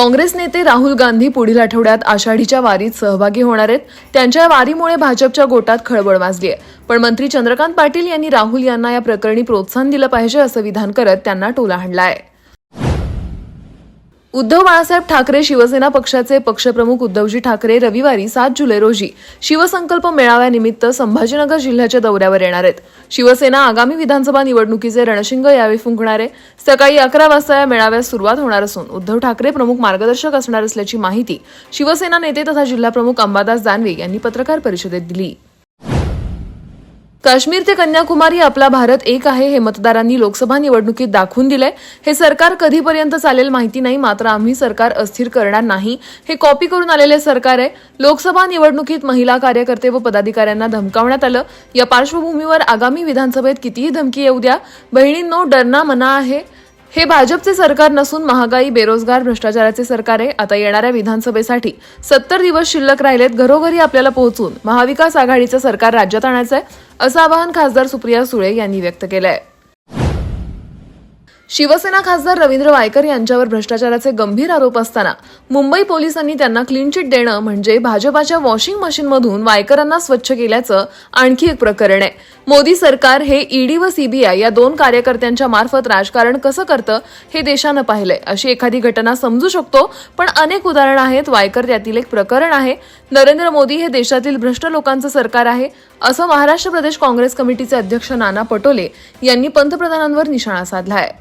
काँग्रेस नेते राहुल गांधी पुढील आठवड्यात आषाढीच्या वारीत सहभागी होणार आहेत। त्यांच्या वारीमुळे भाजपच्या गोटात खळबळ माजली आहे। पण मंत्री चंद्रकांत पाटील यांनी राहुल यांना या प्रकरणी प्रोत्साहन दिलं पाहिजे असं विधान करत त्यांना टोला हाणलाय। उद्धव बाळासाहेब ठाकरे शिवसेना पक्षाचे पक्षप्रमुख उद्धवजी ठाकरे रविवारी 7 जुलै रोजी शिवसंकल्प मेळाव्यानिमित्त संभाजीनगर जिल्ह्याच्या दौऱ्यावर येणार आहेत। शिवसेना आगामी विधानसभा निवडणुकीचे रणशिंग यावेळी फुंकणार आहे। सकाळी 11 वाजता या मेळाव्यास सुरुवात होणार असून उद्धव ठाकरे प्रमुख मार्गदर्शक असणार असल्याची माहिती शिवसेना नेते तथा जिल्हाप्रमुख अंबादास दानवे यांनी पत्रकार परिषदेत दिली। काश्मीर ते कन्याकुमारी आपला भारत एक आहे हे मतदारांनी लोकसभा निवडणुकीत दाखवून दिलंय। हे सरकार कधीपर्यंत चालेल माहिती नाही, मात्र आम्ही सरकार अस्थिर करणार नाही। हे कॉपी करून आलेले सरकार आहे। लोकसभा निवडणुकीत महिला कार्यकर्ते व पदाधिकाऱ्यांना धमकावण्यात आलं। या पार्श्वभूमीवर आगामी विधानसभेत कितीही धमकी येऊ द्या, बहिणींनो डरना मना आहे। हे भाजपचे सरकार नसून महागाई, बेरोजगार, भ्रष्टाचाराचे सरकार आहे। आता येणाऱ्या विधानसभेसाठी 70 दिवस शिल्लक राहिलेत। घरोघरी आपल्याला पोहोचून महाविकास आघाडीचं सरकार राज्यात आणायचं आहे असं आवाहन खासदार सुप्रिया सुळे यांनी व्यक्त केलंय। शिवसेना खासदार रवींद्र वायकर यांच्यावर भ्रष्टाचाराचे गंभीर आरोप असताना मुंबई पोलिसांनी त्यांना क्लीन चिट देणं म्हणजे भाजपाच्या वॉशिंग मशीनमधून वायकरांना स्वच्छ केल्याचं आणखी एक प्रकरण आहे। मोदी सरकार हे ईडी व सीबीआय या 2 कार्यकर्त्यांच्या मार्फत राजकारण कसं करतं हे देशानं पाहिलंय। अशी एखादी घटना समजू शकतो, पण अनेक उदाहरणं आहेत। वायकर त्यातील एक प्रकरण आहे। नरेंद्र मोदी हे देशातील भ्रष्ट लोकांचं सरकार आहे असं महाराष्ट्र प्रदेश काँग्रेस कमिटीचे अध्यक्ष नाना पटोले यांनी पंतप्रधानांवर निशाणा साधलाय।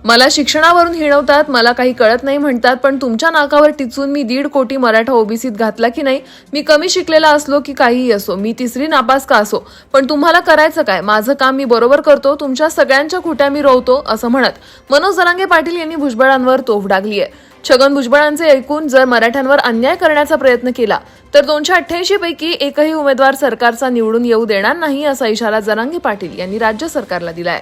मला शिक्षणावरून हिणवतात, मला काही कळत नाही म्हणतात, पण तुमच्या नाकावर टिचून मी 1.5 कोटी मराठा ओबीसीत घातला की नाही? मी कमी शिकलेला असलो की काहीही असो, मी 3री नापास का असो, पण तुम्हाला करायचं काय? माझं काम मी बरोबर करतो, तुमच्या सगळ्यांच्या खुट्या मी रोवतो असं म्हणत मनोज जरांगे पाटील यांनी भुजबळांवर तोफ डागली आहे। छगन भुजबळांचे ऐकून जर मराठ्यांवर अन्याय करण्याचा प्रयत्न केला तर 288 पैकी एकही उमेदवार सरकारचा निवडून येऊ देणार नाही असा इशारा जरांगे पाटील यांनी राज्य सरकारला दिलाय।